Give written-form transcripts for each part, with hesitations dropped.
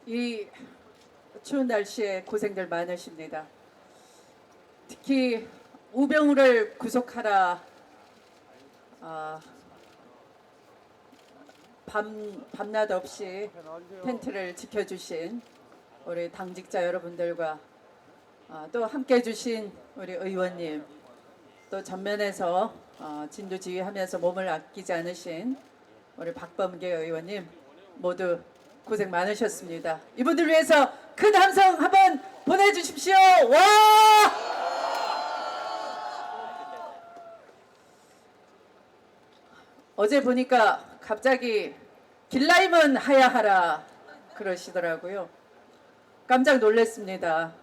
이 추운 날씨에 고생들 많으십니다. 특히 우병우를 구속하라. 밤낮 없이 텐트를 지켜주신 우리 당직자 여러분들과 또 함께 해주신 우리 의원님, 또 전면에서 진두지휘하면서 몸을 아끼지 않으신 우리 박범계 의원님 모두 고생 많으셨습니다. 이분들 위해서 큰 함성 한번 보내주십시오. 와! 어제 보니까 갑자기 길라임은 하야하라 그러시더라고요. 깜짝 놀랐습니다.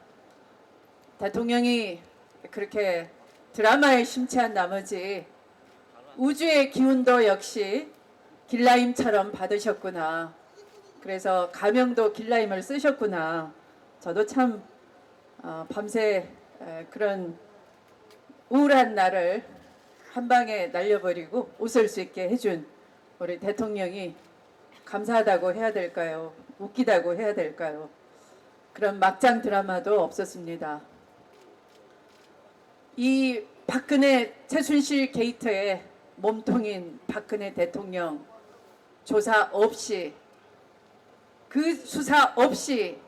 대통령이 그렇게 드라마에 심취한 나머지 우주의 기운도 역시 길라임처럼 받으셨구나. 그래서 가명도 길라임을 쓰셨구나. 저도 참 밤새 그런 우울한 날을 한 방에 날려버리고 웃을 수 있게 해준 우리 대통령이 감사하다고 해야 될까요? 웃기다고 해야 될까요? 그런 막장 드라마도 없었습니다. 이 박근혜 최순실 게이트에 몸통인 박근혜 대통령 조사 없이, 그 수사 없이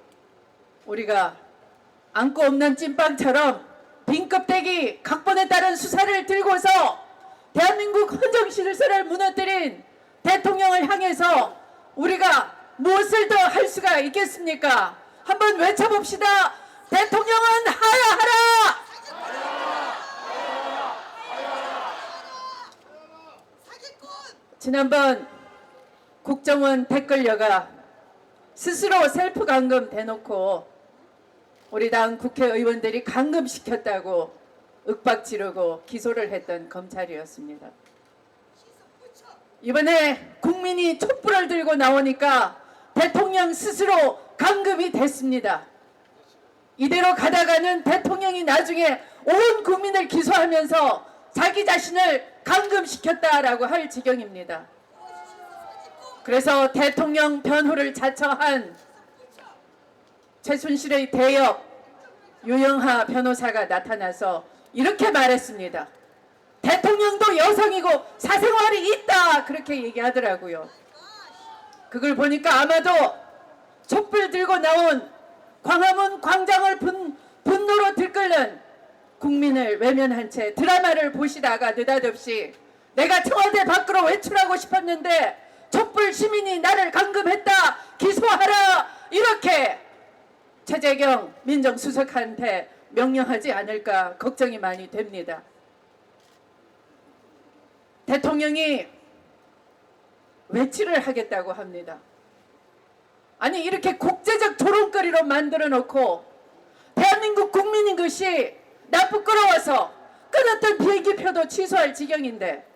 우리가 안고 없는 찐빵처럼 빈 껍데기 각본에 따른 수사를 들고서 대한민국 헌정실세를 무너뜨린 대통령을 향해서 우리가 무엇을 더 할 수가 있겠습니까? 한번 외쳐봅시다. 대통령은 하야하라! 지난번 국정원 댓글녀가 스스로 셀프 감금 대놓고 우리 당 국회의원들이 감금시켰다고 윽박 지르고 기소를 했던 검찰이었습니다. 이번에 국민이 촛불을 들고 나오니까 대통령 스스로 감금이 됐습니다. 이대로 가다가는 대통령이 나중에 온 국민을 기소하면서 자기 자신을 감금시켰다라고 할 지경입니다. 그래서 대통령 변호를 자처한 최순실의 대역 유영하 변호사가 나타나서 이렇게 말했습니다. 대통령도 여성이고 사생활이 있다, 그렇게 얘기하더라고요. 그걸 보니까 아마도 촛불 들고 나온 광화문 광장을 분노로 들끓는 국민을 외면한 채 드라마를 보시다가 느닷없이 내가 청와대 밖으로 외출하고 싶었는데 촛불 시민이 나를 감금했다, 기소하라, 이렇게 최재경 민정수석한테 명령하지 않을까 걱정이 많이 됩니다. 대통령이 외치를 하겠다고 합니다. 아니, 이렇게 국제적 조롱거리로 만들어 놓고 대한민국 국민인 것이 나 부끄러워서 끊었던 비행기표도 취소할 지경인데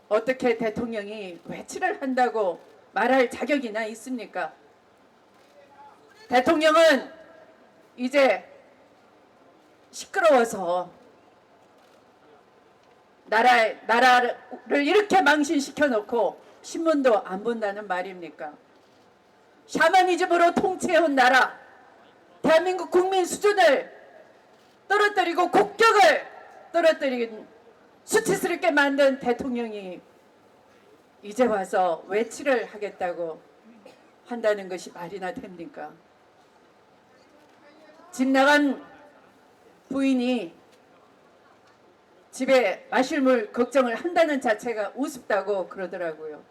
어떻게 대통령이 외치를 한다고 말할 자격이나 있습니까? 대통령은 이제 시끄러워서 나라를 이렇게 망신시켜 놓고 신문도 안 본다는 말입니까? 샤머니즘으로 통치해온 나라, 대한민국 국민 수준을 떨어뜨리고 국격을 떨어뜨린 수치스럽게 만든 대통령이 이제 와서 외치를 하겠다고 한다는 것이 말이나 됩니까? 집 나간 부인이 집에 마실 물 걱정을 한다는 자체가 우습다고 그러더라고요.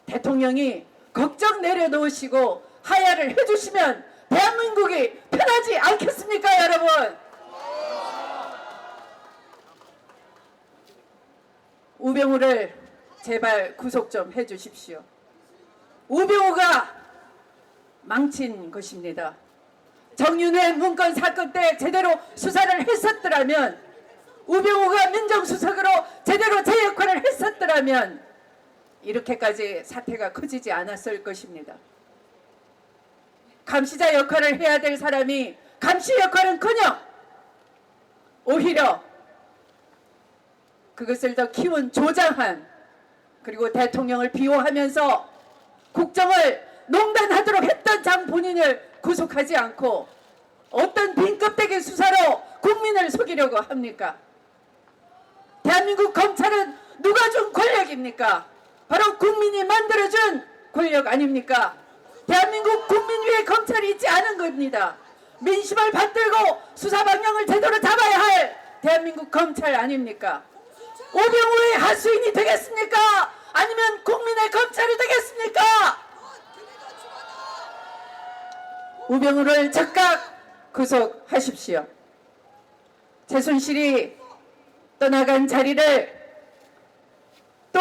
대통령이 걱정 내려놓으시고 하야를 해주시면 대한민국이 편하지 않겠습니까, 여러분? 우병우를 제발 구속 좀 해주십시오. 우병우가 망친 것입니다. 정윤회 문건 사건 때 제대로 수사를 했었더라면, 우병우가 민정수석으로 제대로 제 역할을 했었더라면 이렇게까지 사태가 커지지 않았을 것입니다. 감시자 역할을 해야 될 사람이 감시 역할은커녕 오히려 그것을 더 키운 조장한, 그리고 대통령을 비호하면서 국정을 농단하도록 했던 장 본인을 구속하지 않고 어떤 빈껍데기 수사로 국민을 속이려고 합니까? 대한민국 검찰은 누가 준 권력입니까? 바로 국민이 만들어준 권력 아닙니까? 대한민국 국민 위에 검찰이 있지 않은 겁니다. 민심을 받들고 수사 방향을 제대로 잡아야 할 대한민국 검찰 아닙니까? 오병우의 하수인이 되겠습니까? 아니면 국민의 검찰이 되겠습니까? 오병우를 즉각 구속하십시오. 최순실이 떠나간 자리를 또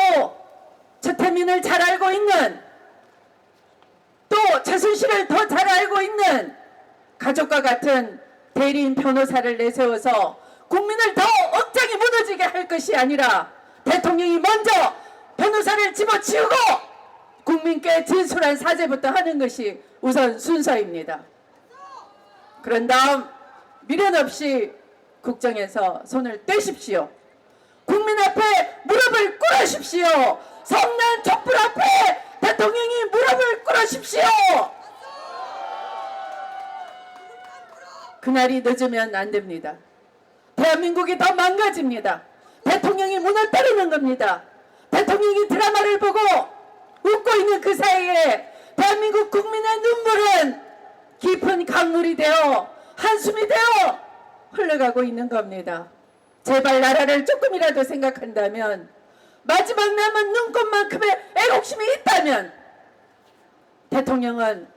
최태민을 잘 알고 있는, 또 최순실을 더 잘 알고 있는 가족과 같은 대리인 변호사를 내세워서 국민을 더 억장이 무너지게 할 것이 아니라 대통령이 먼저 변호사를 집어치우고 국민께 진솔한 사죄부터 하는 것이 우선 순서입니다. 그런 다음 미련 없이 국정에서 손을 떼십시오. 국민 앞에 무릎을 꿇으십시오. 성난 촛불 앞에 대통령이 무릎을 꿇으십시오. 그날이 늦으면 안 됩니다. 대한민국이 더 망가집니다. 대통령이 무너뜨리는 겁니다. 대통령이 드라마를 보고 웃고 있는 그 사이에 대한민국 국민의 눈물은 깊은 강물이 되어 한숨이 되어 흘러가고 있는 겁니다. 제발 나라를 조금이라도 생각한다면, 마지막 남은 눈곱만큼의 애국심이 있다면 대통령은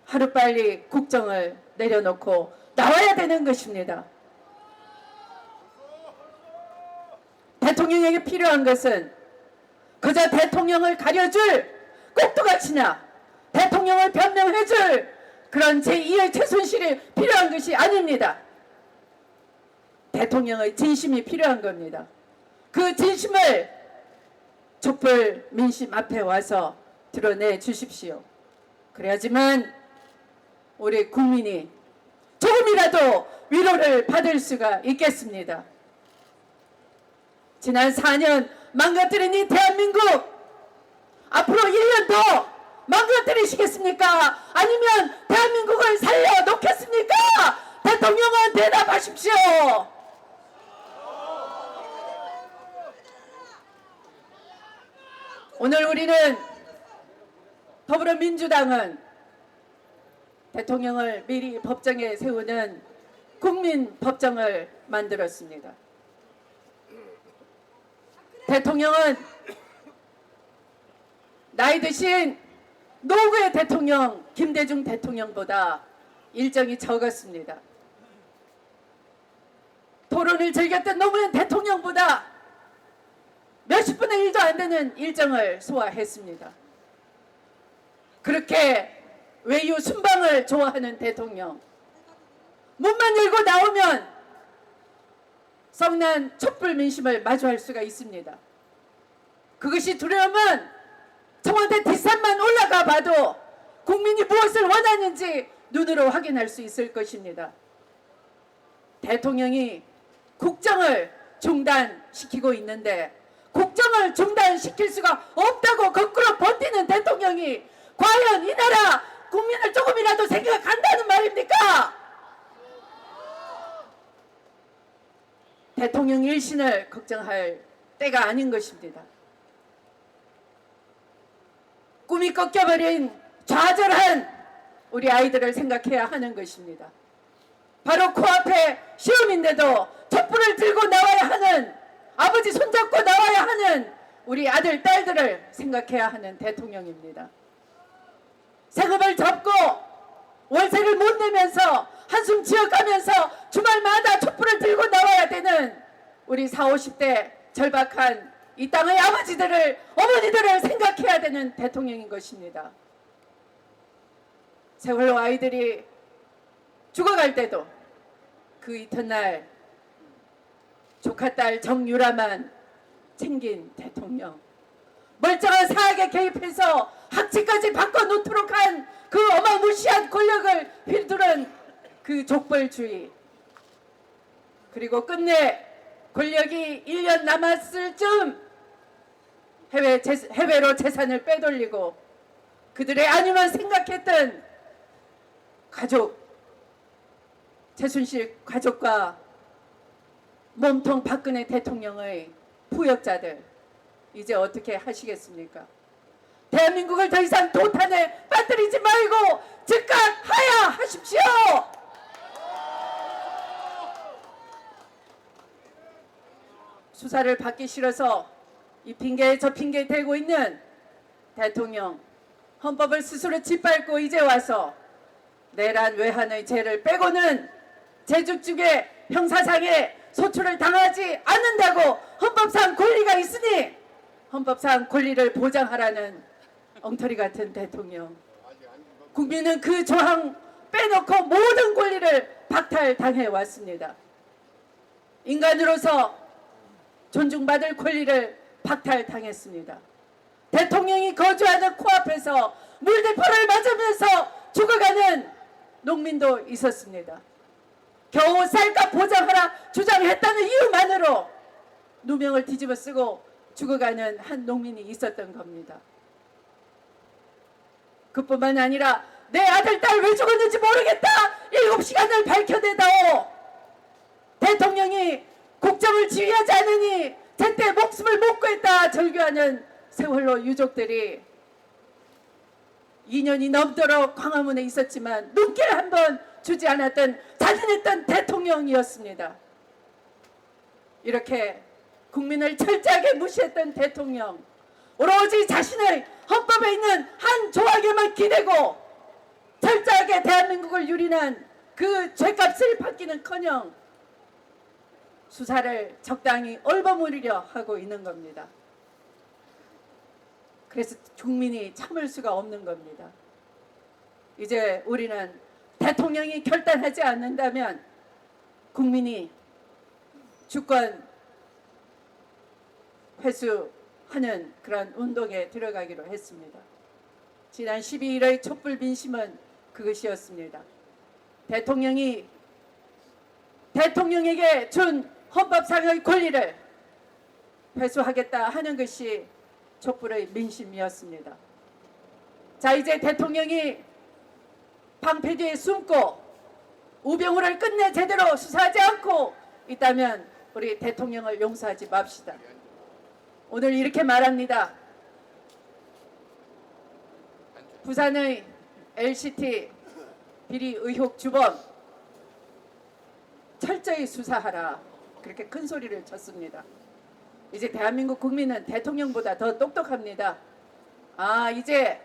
하루빨리 국정을 내려놓고 나와야 되는 것입니다. 대통령에게 필요한 것은 그저 대통령을 가려줄 꼭두가치나 대통령을 변명해줄 그런 제2의 최순실이 필요한 것이 아닙니다. 대통령의 진심이 필요한 겁니다. 그 진심을 촛불 민심 앞에 와서 드러내 주십시오. 그래야지만 우리 국민이 조금이라도 위로를 받을 수가 있겠습니다. 지난 4년 망가뜨린 이 대한민국, 앞으로 1년 더 망가뜨리시겠습니까? 아니면 대한민국을 살려놓겠습니까? 대통령은 대답하십시오. 오늘 우리는 더불어민주당은 대통령을 미리 법정에 세우는 국민법정을 만들었습니다. 대통령은 나이 드신 노구의 대통령 김대중 대통령보다 일정이 적었습니다. 토론을 즐겼던 노무현 대통령보다 몇십 분의 1도 안 되는 일정을 소화했습니다. 그렇게 외유 순방을 좋아하는 대통령, 문만 열고 나오면 성난 촛불 민심을 마주할 수가 있습니다. 그것이 두려우면 청와대 뒷산만 올라가 봐도 국민이 무엇을 원하는지 눈으로 확인할 수 있을 것입니다. 대통령이 국정을 중단시키고 있는데 국정을 중단시킬 수가 없다고 거꾸로 버티는 대통령이 과연 이 나라 국민을 조금이라도 생각한다는 말입니까? 대통령 일신을 걱정할 때가 아닌 것입니다. 꿈이 꺾여버린 좌절한 우리 아이들을 생각해야 하는 것입니다. 바로 코앞에 시험인데도 촛불을 들고 나와야 하는, 아버지 손잡고 나와야 하는 우리 아들, 딸들을 생각해야 하는 대통령입니다. 세금을 접고 월세를 못 내면서 한숨 지어가면서 주말마다 촛불을 들고 나와야 되는 우리 40, 50대 절박한 이 땅의 아버지들을, 어머니들을 생각해야 되는 대통령인 것입니다. 세월호 아이들이 죽어갈 때도 그 이튿날 조카딸 정유라만 챙긴 대통령, 멀쩡한 사학에 개입해서 학칙까지 바꿔놓도록 한 그 어마무시한 권력을 휘두른 그 족벌주의, 그리고 끝내 권력이 1년 남았을 즈음 해외로 재산을 빼돌리고 그들의 안위만 생각했던 가족, 최순실 가족과 몸통 박근혜 대통령의 부역자들, 이제 어떻게 하시겠습니까? 대한민국을 더 이상 도탄에 빠뜨리지 말고 즉각 하야하십시오. 수사를 받기 싫어서 이 핑계 저 핑계 대고 있는 대통령, 헌법을 스스로 짓밟고 이제 와서 내란 외환의 죄를 빼고는 재죽죽의 형사상에 소출을 당하지 않는다고 헌법상 권리가 있으니 헌법상 권리를 보장하라는 엉터리 같은 대통령. 국민은 그 조항 빼놓고 모든 권리를 박탈당해 왔습니다. 인간으로서 존중받을 권리를 박탈당했습니다. 대통령이 거주하는 코앞에서 물대포를 맞으면서 죽어가는 농민도 있었습니다. 겨우 쌀값 보장하라 주장했다는 이유만으로 누명을 뒤집어 쓰고 죽어가는 한 농민이 있었던 겁니다. 그뿐만 아니라 내 아들 딸 왜 죽었는지 모르겠다 7시간을 밝혀내다오. 대통령이 국정을 지휘하지 않으니 제때 목숨을 못 구했다 절규하는 세월호 유족들이 2년이 넘도록 광화문에 있었지만 눈길 한번 주지 않았던 잔인했던 대통령이었습니다. 이렇게 국민을 철저하게 무시했던 대통령, 오로지 자신의 헌법에 있는 한 조항에만 기대고 철저하게 대한민국을 유린한 그 죄값을 받기는커녕 수사를 적당히 얼버무리려 하고 있는 겁니다. 그래서 국민이 참을 수가 없는 겁니다. 이제 우리는 대통령이 결단하지 않는다면 국민이 주권 회수하는 그런 운동에 들어가기로 했습니다. 지난 12일의 촛불 민심은 그것이었습니다. 대통령에게 준 헌법상의 권리를 회수하겠다 하는 것이 촛불의 민심이었습니다. 자, 이제 대통령이 방패 뒤에 숨고 우병우를 끝내 제대로 수사하지 않고 있다면 우리 대통령을 용서하지 맙시다. 오늘 이렇게 말합니다. 부산의 LCT 비리 의혹 주범 철저히 수사하라. 그렇게 큰 소리를 쳤습니다. 이제 대한민국 국민은 대통령보다 더 똑똑합니다. 아, 이제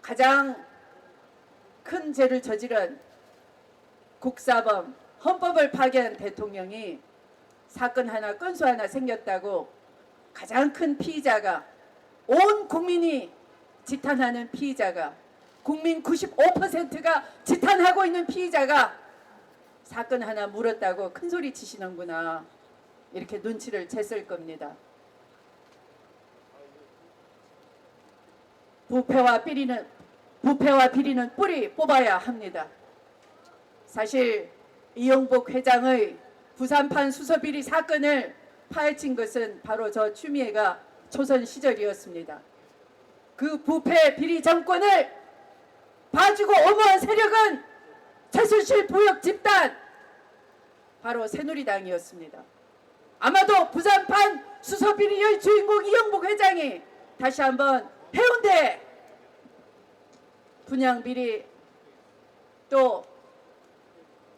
가장 큰 죄를 저지른 국사범, 헌법을 파괴한 대통령이 사건 하나, 건수 하나 생겼다고 가장 큰 피의자가, 온 국민이 지탄하는 피의자가, 국민 95%가 지탄하고 있는 피의자가 사건 하나 물었다고 큰 소리 치시는구나. 이렇게 눈치를 챘을 겁니다. 부패와 비리는 뿌리 뽑아야 합니다. 사실 이영복 회장의 부산판 수서비리 사건을 파헤친 것은 바로 저 추미애가 초선 시절이었습니다. 그 부패 비리 정권을 봐주고 엄호한 세력은 최순실 부역 집단, 바로 새누리당이었습니다. 아마도 부산판 수서비리의 주인공 이영복 회장이 다시 한번 해운대 분양비리 또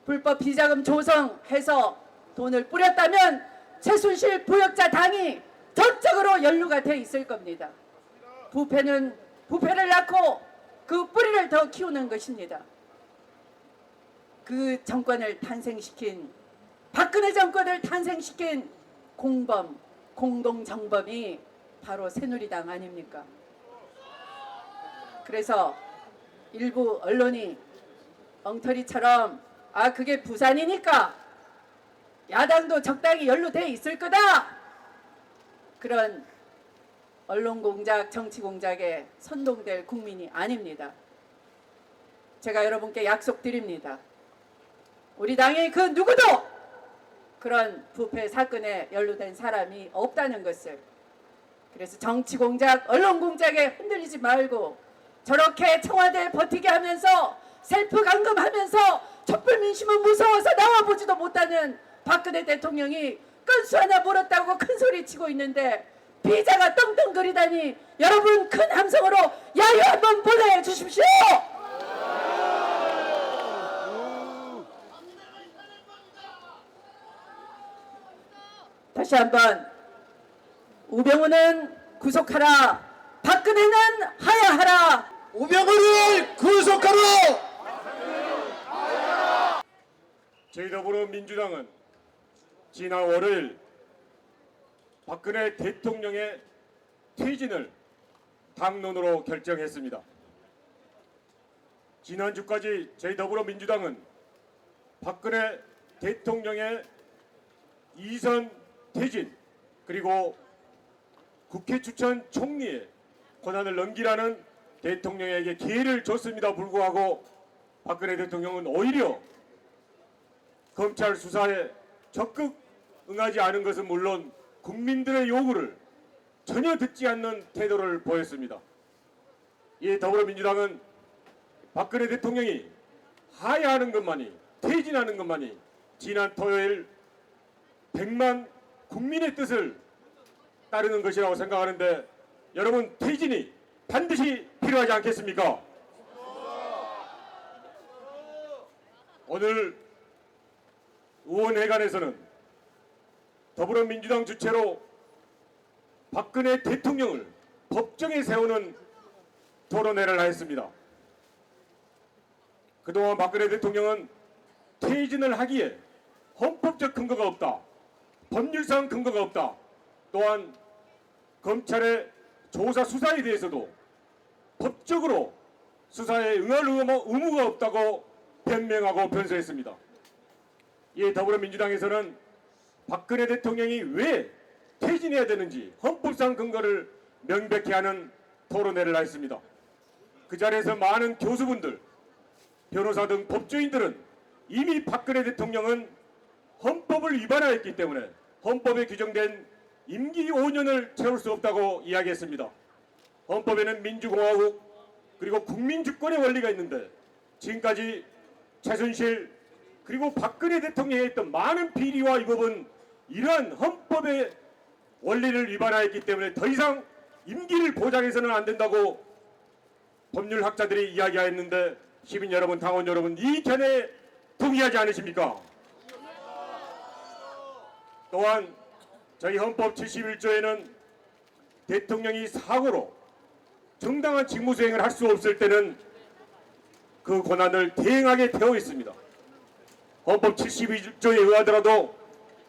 불법 비자금 조성해서 돈을 뿌렸다면 최순실 부역자 당이 전적으로 연루가 돼 있을 겁니다. 부패를 낳고 그 뿌리를 더 키우는 것입니다. 그 정권을 탄생시킨, 박근혜 정권을 탄생시킨 공범, 공동정범이 바로 새누리당 아닙니까? 그래서 일부 언론이 엉터리처럼 아, 그게 부산이니까 야당도 적당히 연루돼 있을 거다, 그런 언론 공작, 정치 공작에 선동될 국민이 아닙니다. 제가 여러분께 약속드립니다. 우리 당의 그 누구도 그런 부패 사건에 연루된 사람이 없다는 것을 그래서 정치 공작, 언론 공작에 흔들리지 말고 저렇게 청와대에 버티게 하면서 셀프 감금하면서 촛불 민심은 무서워서 나와보지도 못하는 박근혜 대통령이 건수 하나 물었다고 큰 소리 치고 있는데 비자가 떵떵거리다니 여러분 큰 함성으로 야유 한번 보내주십시오. 다시 한번 우병우는 구속하라, 박근혜는 하야하라. 우병우를 구속하라! 저희 더불어민주당은 지난 월요일 박근혜 대통령의 퇴진을 당론으로 결정했습니다. 지난주까지 저희 더불어민주당은 박근혜 대통령의 이선 퇴진 그리고 국회 추천 총리의 권한을 넘기라는 대통령에게 기회를 줬음에도 불구하고 박근혜 대통령은 오히려 검찰 수사에 적극 응하지 않은 것은 물론 국민들의 요구를 전혀 듣지 않는 태도를 보였습니다. 이에 더불어민주당은 박근혜 대통령이 하야하는 것만이, 퇴진하는 것만이 지난 토요일 100만 국민의 뜻을 따르는 것이라고 생각하는데 여러분 퇴진이 반드시 필요하지 않겠습니까? 오늘 의원회관에서는 더불어민주당 주최로 박근혜 대통령을 법정에 세우는 토론회를 하였습니다. 그동안 박근혜 대통령은 퇴진을 하기에 헌법적 근거가 없다, 법률상 근거가 없다, 또한 검찰의 조사 수사에 대해서도 법적으로 수사에 응할 의무가 없다고 변명하고 변소했습니다. 이에 더불어민주당에서는 박근혜 대통령이 왜 퇴진해야 되는지 헌법상 근거를 명백히 하는 토론회를 했습니다. 그 자리에서 많은 교수분들, 변호사 등 법조인들은 이미 박근혜 대통령은 헌법을 위반하였기 때문에 헌법에 규정된 임기 5년을 채울 수 없다고 이야기했습니다. 헌법에는 민주공화국 그리고 국민주권의 원리가 있는데 지금까지 최순실 그리고 박근혜 대통령이 했던 많은 비리와 위법은 이러한 헌법의 원리를 위반하였기 때문에 더 이상 임기를 보장해서는 안 된다고 법률학자들이 이야기하였는데 시민 여러분, 당원 여러분, 이 견해에 동의하지 않으십니까? 또한 저희 헌법 71조에는 대통령이 사고로 정당한 직무수행을 할 수 없을 때는 그 권한을 대행하게 되어 있습니다. 헌법 72조에 의하더라도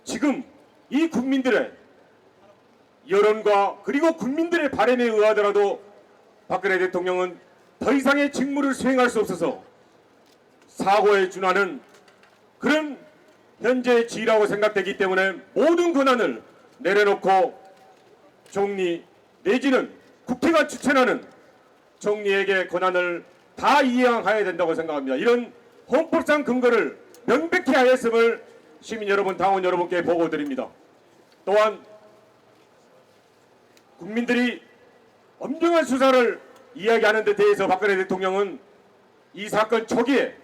지금 이 국민들의 여론과 그리고 국민들의 바람에 의하더라도 박근혜 대통령은 더 이상의 직무를 수행할 수 없어서 사고에 준하는 그런 현재의 지위라고 생각되기 때문에 모든 권한을 내려놓고 총리 내지는 국회가 추천하는 총리에게 권한을 다 이양해야 된다고 생각합니다. 이런 헌법상 근거를 명백히 하였음을 시민 여러분, 당원 여러분께 보고드립니다. 또한 국민들이 엄정한 수사를 이야기하는 데 대해서 박근혜 대통령은 이 사건 초기에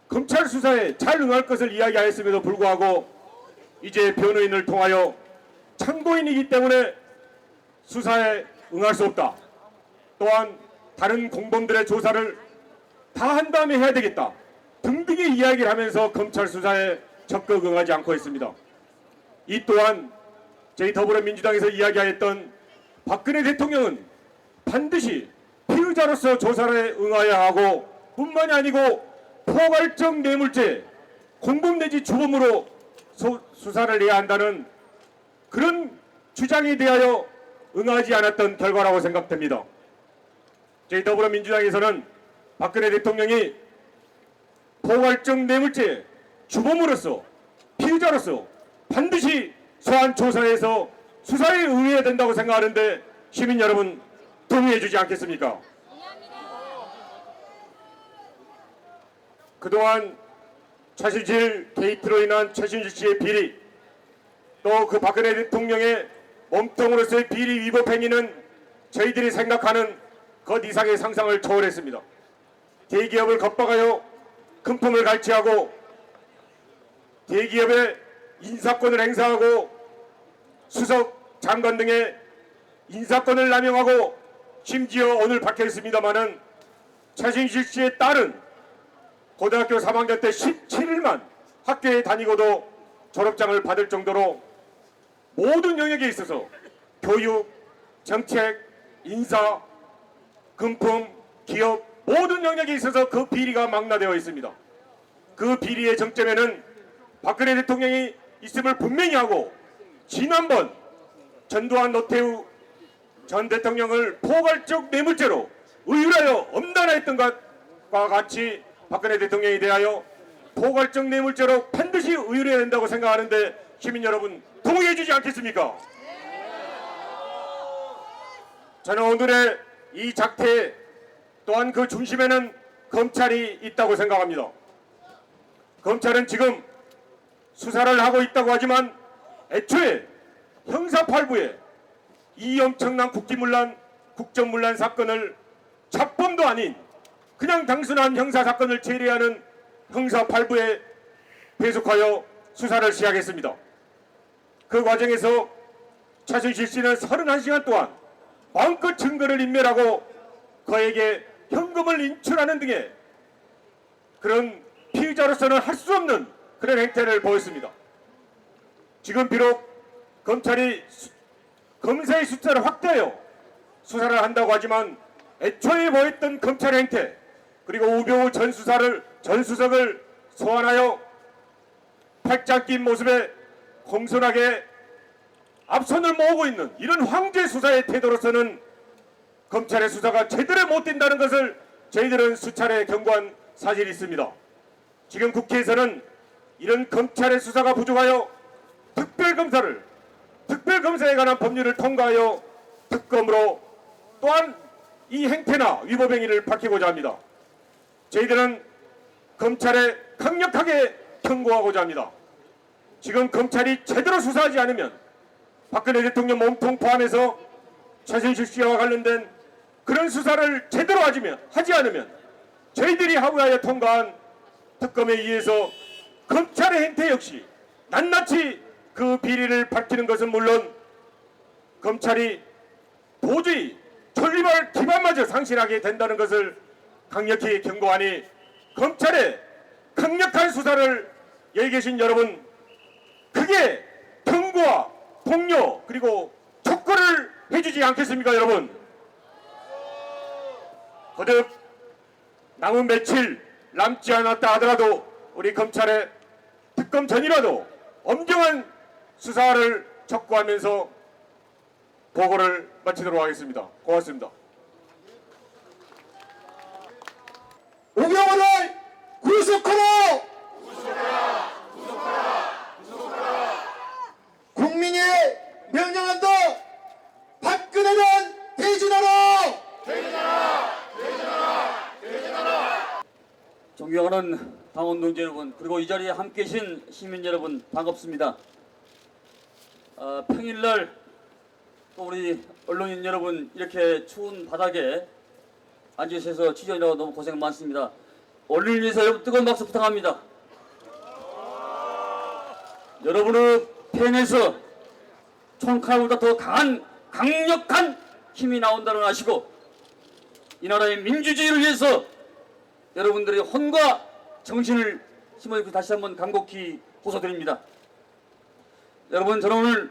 검찰 수사에 잘 응할 것을 이야기하였음에도 불구하고 이제 변호인을 통하여 참고인이기 때문에 수사에 응할 수 없다, 또한 다른 공범들의 조사를 다 한 다음에 해야 되겠다 등등의 이야기를 하면서 검찰 수사에 적극 응하지 않고 있습니다. 이 또한 저희 더불어민주당에서 이야기하였던 박근혜 대통령은 반드시 피의자로서 조사에 응하여야 하고 뿐만이 아니고 포괄적 뇌물죄, 공범 내지 주범으로 수사를 해야 한다는 그런 주장에 대하여 응하지 않았던 결과라고 생각됩니다. 저희 더불어민주당에서는 박근혜 대통령이 포괄적 뇌물죄 주범으로서 피의자로서 반드시 소환 조사에서 수사에 응해야 된다고 생각하는데 시민 여러분 동의해 주지 않겠습니까? 그동안 최순실 게이트로 인한 최순실 씨의 비리, 또 그 박근혜 대통령의 몸통으로서의 비리 위법 행위는 저희들이 생각하는 것 이상의 상상을 초월했습니다. 대기업을 겁박하여 금품을 갈취하고 대기업의 인사권을 행사하고 수석 장관 등의 인사권을 남용하고 심지어 오늘 밝혀있습니다마는 최순실 씨의 딸은 고등학교 3학년 때 17일만 학교에 다니고도 졸업장을 받을 정도로 모든 영역에 있어서 교육, 정책, 인사, 금품, 기업 모든 영역에 있어서 그 비리가 망라되어 있습니다. 그 비리의 정점에는 박근혜 대통령이 있음을 분명히 하고 지난번 전두환 노태우 전 대통령을 포괄적 뇌물죄로 의율하여 엄단화했던 것과 같이 박근혜 대통령에 대하여 포괄적 뇌물죄로 반드시 의율해야 된다고 생각하는데 시민 여러분 동의해 주지 않겠습니까? 저는 오늘의 이 작태 또한 그 중심에는 검찰이 있다고 생각합니다. 검찰은 지금 수사를 하고 있다고 하지만 애초에 형사 8부에 이 엄청난 국정문란 사건을 잡범도 아닌 그냥 단순한 형사 사건을 처리하는 형사 8부에 배속하여 수사를 시작했습니다. 그 과정에서 최순실 씨는 31시간 동안 마음껏 증거를 인멸하고 그에게 현금을 인출하는 등의 그런 피의자로서는 할 수 없는 그런 행태를 보였습니다. 지금 비록 검찰이 검사의 숫자를 확대하여 수사를 한다고 하지만 애초에 보였던 검찰의 행태 그리고 우병우 전 수석을 소환하여 팔짱 낀 모습에 공손하게 앞선을 모으고 있는 이런 황제 수사의 태도로서는 검찰의 수사가 제대로 못 된다는 것을 저희들은 수차례 경고한 사실이 있습니다. 지금 국회에서는 이런 검찰의 수사가 부족하여 특별검사에 관한 법률을 통과하여 특검으로 또한 이 행태나 위법행위를 밝히고자 합니다. 저희들은 검찰에 강력하게 경고하고자 합니다. 지금 검찰이 제대로 수사하지 않으면 박근혜 대통령 몸통 포함해서 최순실 씨와 관련된 그런 수사를 제대로 하지 않으면 저희들이 하부하여 통과한 특검에 의해서 검찰의 행태 역시 낱낱이 그 비리를 밝히는 것은 물론 검찰이 도저히 존립할 기반마저 상실하게 된다는 것을 강력히 경고하니 검찰의 강력한 수사를 여기 계신 여러분 크게 경고와 독려 그리고 촉구를 해주지 않겠습니까 여러분? 거듭 남은 며칠 남지 않았다 하더라도 우리 검찰의 특검 전이라도 엄정한 수사를 촉구하면서 보고를 마치도록 하겠습니다. 고맙습니다. 우병우를 구속하라! 국민이 명령한다! 박근혜는 퇴진하라! 존경하는 당원 동지 여러분 그리고 이 자리에 함께 계신 시민 여러분 반갑습니다. 평일날 또 우리 언론인 여러분 이렇게 추운 바닥에 앉으셔서 취재하느라고 너무 고생 많습니다. 언론을 위해서 여러분 뜨거운 박수 부탁합니다. 여러분의 펜에서 총칼보다 더 강력한 힘이 나온다는 걸 아시고 이 나라의 민주주의를 위해서 여러분들의 혼과 정신을 심어주고 다시 한번 간곡히 호소드립니다. 여러분 저는 오늘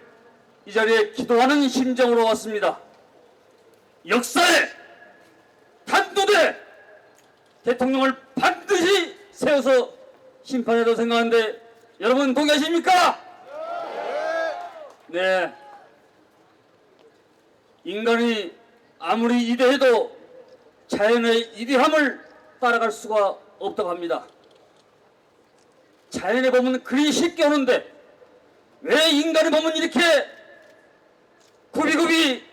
이 자리에 기도하는 심정으로 왔습니다. 역사에 단도대 대통령을 반드시 세워서 심판해도 생각하는데 여러분 동의하십니까? 네. 인간이 아무리 이대해도 자연의 이대함을 따라갈 수가 없다고 합니다. 자연의 법은 그리 쉽게 오는데 왜 인간의 법은 이렇게 굽이굽이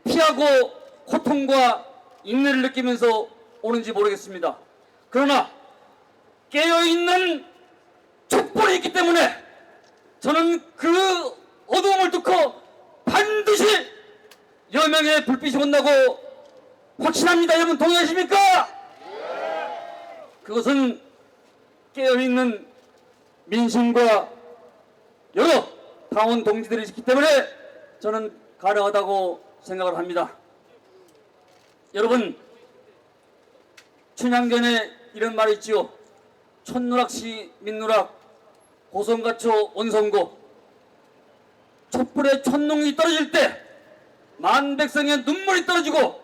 피하고 고통과 인내를 느끼면서 오는지 모르겠습니다. 그러나 깨어있는 촛불이 있기 때문에 저는 그 어두움을 뚫고 반드시 여명의 불빛이 온다고 확신합니다. 여러분 동의하십니까? 그것은 깨어있는 민심과 여러 당원 동지들이 있기 때문에 저는 가능하다고 생각을 합니다. 여러분, 춘향전에 이런 말이 있지요. 촛누락시 민누락 고성가초 원성고. 촛불에 촛농이 떨어질 때 만백성의 눈물이 떨어지고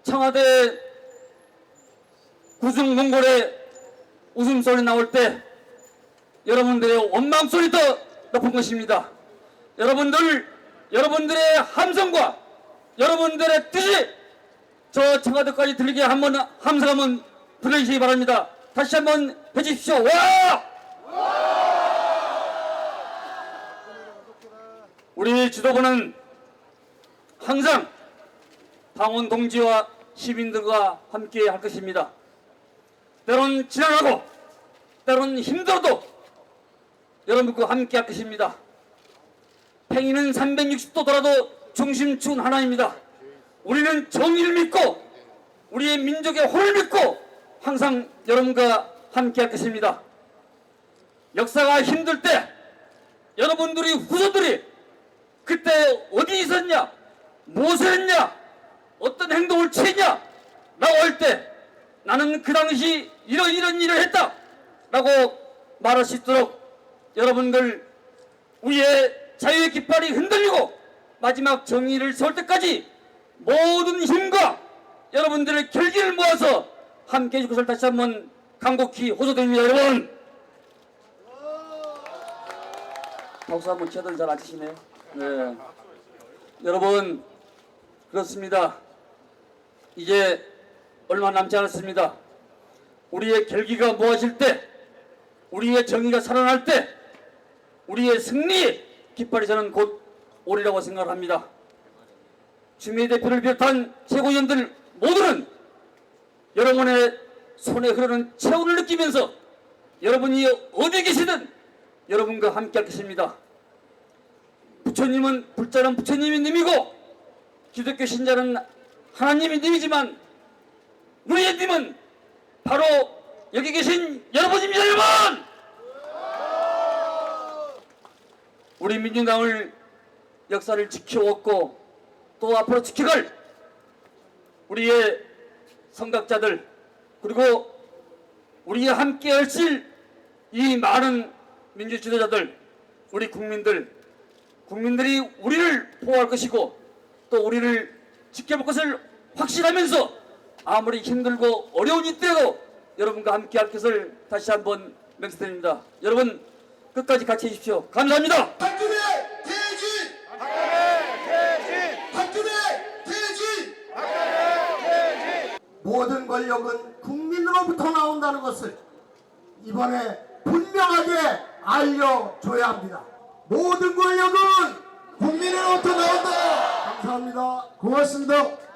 청와대 구승몽골의 웃음소리 나올 때 여러분들의 원망소리도 높은 것입니다. 여러분들의 함성과 여러분들의 뜻이 저 청와대까지 들리게 한번 함성 한번 불러주시기 바랍니다. 다시 한번 해주십시오. 와! 우리 지도부는 항상 당원 동지와 시민들과 함께 할 것입니다. 때론 지나가고 때론 힘들어도 여러분과 함께 할 것입니다. 팽이는 360도 돌아도 중심축은 하나입니다. 우리는 정의를 믿고 우리의 민족의 혼을 믿고 항상 여러분과 함께 할 것입니다. 역사가 힘들 때 여러분들이 후손들이 그때 어디 있었냐, 무엇을 했냐, 어떤 행동을 취했냐 라고 할 때 나는 그 당시 이런 일을 했다 라고 말할 수 있도록 여러분들 우리의 자유의 깃발이 흔들리고 마지막 정의를 세울 때까지 모든 힘과 여러분들의 결기를 모아서 함께 해줄 것을 다시 한번 간곡히 호소드립니다. 여러분, 박수 한번 치더니 잘 안 치시네요. 네. 여러분, 그렇습니다. 이제 얼마 남지 않았습니다. 우리의 결기가 모아질 때, 우리의 정의가 살아날 때, 우리의 승리의 깃발이 저는 곧 오리라고 생각을 합니다. 추미애 대표를 비롯한 최고위원들 모두는 여러분의 손에 흐르는 체온을 느끼면서 여러분이 어디 계시든 여러분과 함께 할 것입니다. 부처님은 불자는 부처님이 님이고 기독교 신자는 하나님이 님이지만 우리의 님은 바로 여기 계신 여러분입니다. 여러분! 우리 민주당을 역사를 지켜왔고 또 앞으로 지켜갈 우리의 선각자들 그리고 우리와 함께 하실 이 많은 민주 지도자들 우리 국민들이 우리를 보호할 것이고 또 우리를 지켜볼 것을 확신하면서 아무리 힘들고 어려운 이때도 여러분과 함께 할 것을 다시 한번 맹세드립니다. 여러분 끝까지 같이 해주십시오. 감사합니다. 박근혜 퇴진! 박근혜 퇴진! 모든 권력은 국민으로부터 나온다는 것을 이번에 분명하게 알려줘야 합니다. 모든 권력은 국민으로부터 나온다! 감사합니다. 고맙습니다.